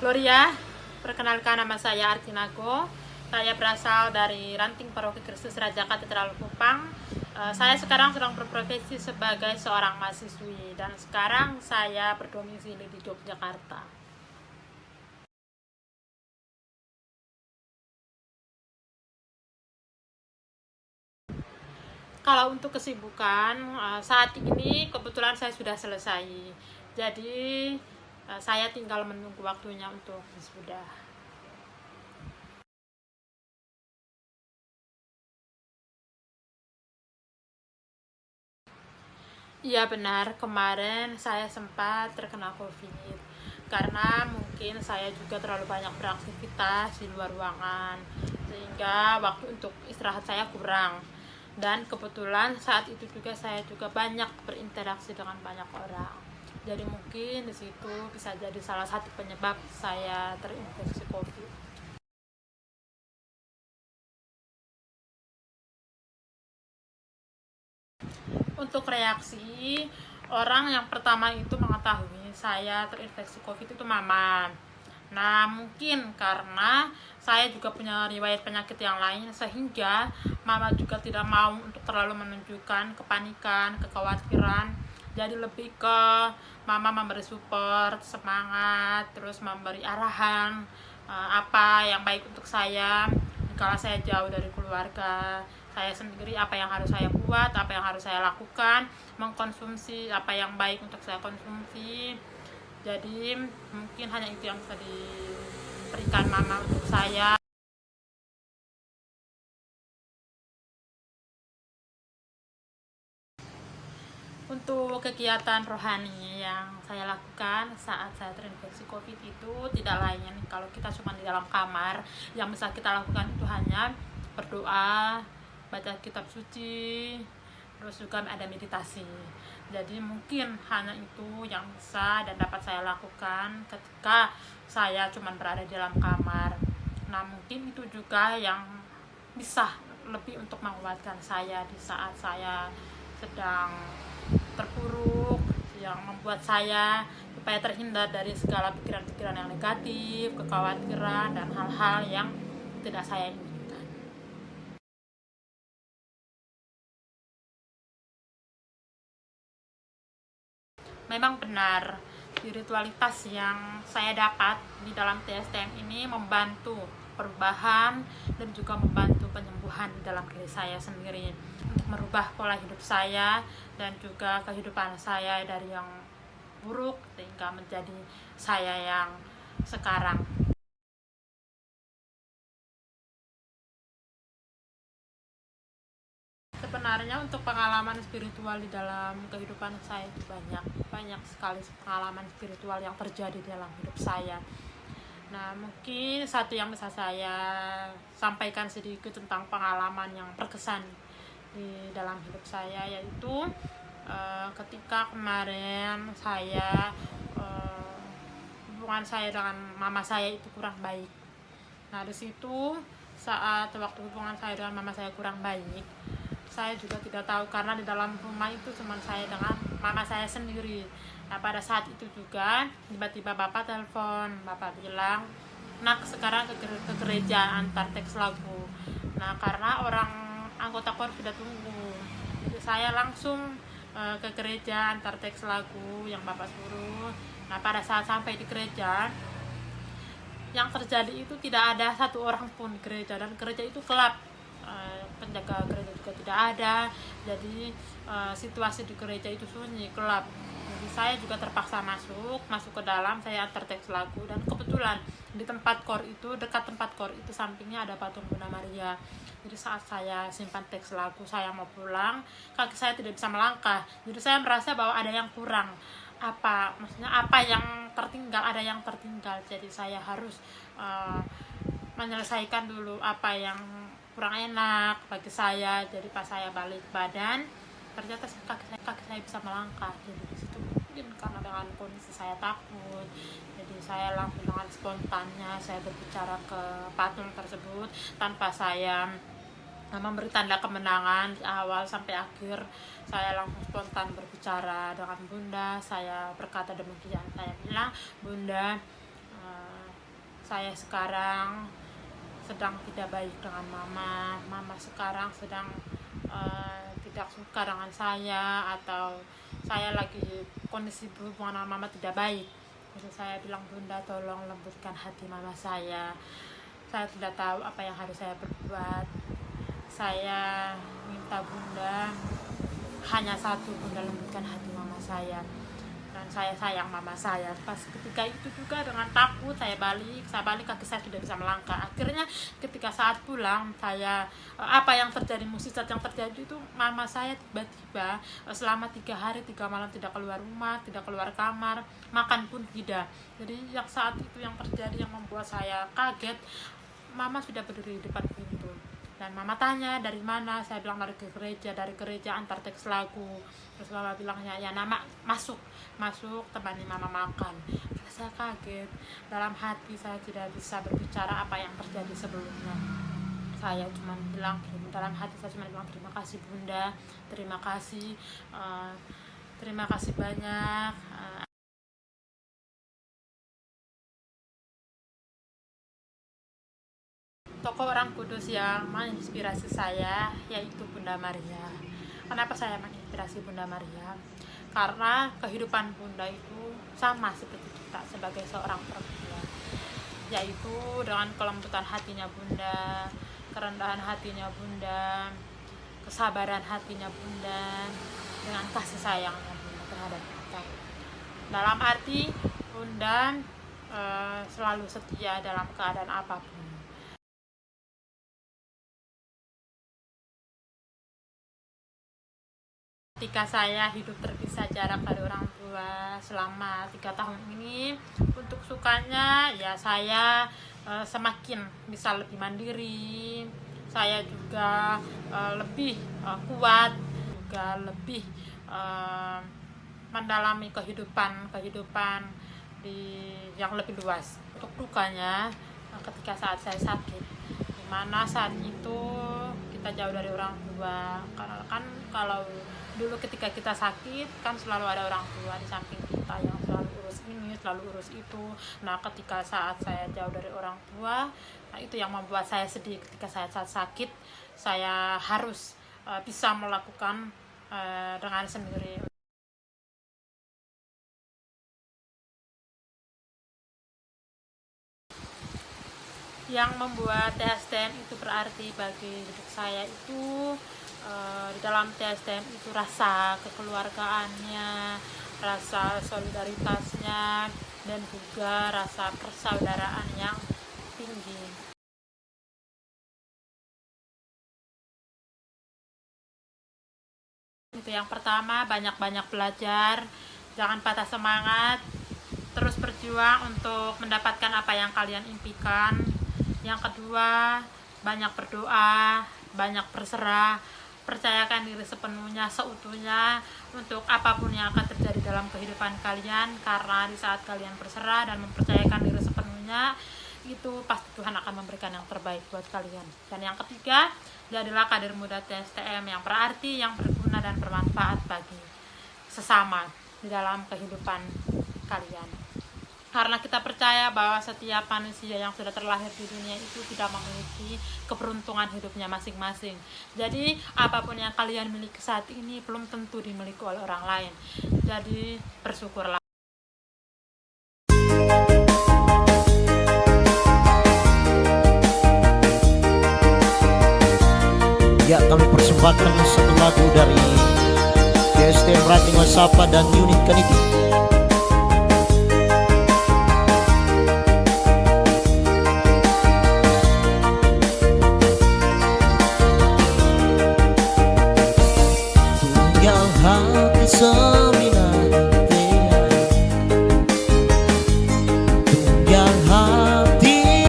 Gloria, perkenalkan nama saya Artinago. Saya berasal dari Ranting Paroki Kristus Raja Katedral Kupang. Saya sekarang sedang berprofesi sebagai seorang mahasiswi dan sekarang saya berdomisili di Yogyakarta. Kalau untuk kesibukan, saat ini kebetulan saya sudah selesai. Jadi saya tinggal menunggu waktunya untuk wisuda. Iya benar, kemarin saya sempat terkena COVID karena mungkin saya juga terlalu banyak beraktivitas di luar ruangan sehingga waktu untuk istirahat saya kurang. Dan kebetulan saat itu juga saya juga banyak berinteraksi dengan banyak orang. Jadi mungkin di situ bisa jadi salah satu penyebab saya terinfeksi COVID. Untuk reaksi, orang yang pertama itu mengetahui saya terinfeksi COVID itu mama. Nah, mungkin karena saya juga punya riwayat penyakit yang lain sehingga mama juga tidak mau untuk terlalu menunjukkan kepanikan, kekhawatiran. Jadi lebih ke mama memberi support, semangat, terus memberi arahan apa yang baik untuk saya kalau saya jauh dari keluarga saya sendiri, apa yang harus saya buat, apa yang harus saya lakukan, mengkonsumsi apa yang baik untuk saya konsumsi. Jadi mungkin hanya itu yang bisa diberikan mama untuk saya. Untuk kegiatan rohani yang saya lakukan saat saya terinfeksi COVID itu tidak lain kalau kita cuma di dalam kamar. Yang bisa kita lakukan itu hanya berdoa, baca kitab suci, terus juga ada meditasi. Jadi mungkin hanya itu yang bisa dan dapat saya lakukan ketika saya cuma berada di dalam kamar. Nah mungkin itu juga yang bisa lebih untuk menguatkan saya di saat saya sedang terpuruk, yang membuat saya supaya terhindar dari segala pikiran-pikiran yang negatif, kekhawatiran, dan hal-hal yang tidak saya inginkan. Memang benar, spiritualitas yang saya dapat di dalam TSTM ini membantu perubahan dan juga membantu penyembuhan di dalam diri saya sendiri untuk merubah pola hidup saya dan juga kehidupan saya dari yang buruk sehingga menjadi saya yang sekarang. Sebenarnya untuk pengalaman spiritual di dalam kehidupan saya itu banyak sekali pengalaman spiritual yang terjadi dalam hidup saya. Nah mungkin satu yang bisa saya sampaikan sedikit tentang pengalaman yang berkesan di dalam hidup saya, yaitu ketika kemarin saya hubungan saya dengan mama saya itu kurang baik. Nah di situ saat waktu hubungan saya dengan mama saya kurang baik, saya juga tidak tahu karena di dalam rumah itu cuma saya dengan mama saya sendiri. Nah pada saat itu juga tiba-tiba bapak telepon, bapak bilang, nak sekarang ke gereja antar teks lagu. Nah karena orang anggota KOR sudah tunggu, jadi saya langsung ke gereja antar teks lagu yang bapak suruh. Nah pada saat sampai di gereja, yang terjadi itu tidak ada satu orang pun di gereja dan gereja itu gelap. Penjaga gereja juga tidak ada, jadi situasi di gereja itu sunyi, gelap. Jadi saya juga terpaksa masuk ke dalam, saya antar teks lagu dan kebetulan di tempat KOR itu, dekat tempat KOR itu sampingnya ada patung Bunda Maria. Jadi saat saya simpan teks lagu, saya mau pulang, kaki saya tidak bisa melangkah. Jadi saya merasa bahwa ada yang kurang, maksudnya apa yang tertinggal, ada yang tertinggal. Jadi saya harus menyelesaikan dulu apa yang kurang enak bagi saya. Jadi pas saya balik badan, ternyata kaki saya bisa melangkah. Jadi di situ mungkin karena dengan kondisi saya takut, jadi saya langsung dengan spontannya saya berbicara ke patung tersebut tanpa saya memberi tanda kemenangan di awal sampai akhir. Saya langsung spontan berbicara dengan Bunda. Saya berkata demikian, saya bilang, Bunda, saya sekarang sedang tidak baik dengan mama sekarang sedang tidak suka dengan saya, atau saya lagi kondisi berhubungan dengan mama tidak baik. Jadi saya bilang, Bunda tolong lembutkan hati mama saya tidak tahu apa yang harus saya perbuat. Saya minta Bunda hanya satu, Bunda lembutkan hati mama saya. Dan saya sayang mama saya. Pas ketika itu juga dengan takut saya balik kaki saya sudah bisa melangkah. Akhirnya ketika saat pulang saya apa yang terjadi, mukjizat yang terjadi itu, mama saya tiba-tiba selama 3 hari 3 malam tidak keluar rumah, tidak keluar kamar, makan pun tidak. Jadi yang saat itu yang terjadi yang membuat saya kaget, mama sudah berdiri di depan pintu. Dan mama tanya, dari mana? Saya bilang dari gereja antar teks lagu. Terus mama bilangnya, ya nama masuk temani mama makan. Karena saya kaget, dalam hati saya tidak bisa berbicara apa yang terjadi sebelumnya. Saya cuma bilang, dalam hati saya cuma bilang, terima kasih Bunda, terima kasih banyak. Tokoh orang kudus yang menginspirasi saya yaitu Bunda Maria. Kenapa saya menginspirasi Bunda Maria? Karena kehidupan Bunda itu sama seperti kita sebagai seorang perempuan, yaitu dengan kelembutan hatinya Bunda, kerendahan hatinya Bunda, kesabaran hatinya Bunda, dengan kasih sayangnya Bunda terhadap kita. Dalam arti Bunda selalu setia dalam keadaan apapun. Ketika saya hidup terpisah jarak dari orang tua selama 3 tahun ini, untuk sukanya ya saya semakin bisa lebih mandiri, saya juga lebih kuat, juga lebih mendalami kehidupan yang lebih luas. Untuk dukanya ketika saat saya sakit, dimana saat itu kita jauh dari orang tua, karena kan kalau dulu ketika kita sakit kan selalu ada orang tua di samping kita yang selalu urus ini, selalu urus itu. Nah ketika saat saya jauh dari orang tua, nah itu yang membuat saya sedih. Ketika saya saat sakit, saya harus bisa melakukan dengan sendiri. Yang membuat TSTN itu berarti bagi hidup saya itu, di dalam TSTN itu rasa kekeluargaannya, rasa solidaritasnya, dan juga rasa persaudaraan yang tinggi. Itu yang pertama, banyak-banyak belajar, jangan patah semangat, terus berjuang untuk mendapatkan apa yang kalian impikan. Yang kedua, banyak berdoa, banyak berserah, percayakan diri sepenuhnya, seutuhnya untuk apapun yang akan terjadi dalam kehidupan kalian, karena di saat kalian berserah dan mempercayakan diri sepenuhnya, itu pasti Tuhan akan memberikan yang terbaik buat kalian. Dan yang ketiga, jadilah kader muda TSTM yang berarti, yang berguna dan bermanfaat bagi sesama di dalam kehidupan kalian. Karena kita percaya bahwa setiap manusia yang sudah terlahir di dunia itu tidak memiliki keberuntungan hidupnya masing-masing. Jadi apapun yang kalian miliki saat ini belum tentu dimiliki oleh orang lain. Jadi bersyukurlah. Ya, kami persembahkan satu lagu dari TSTM Ranting Wasapa dan Unit Kaniti.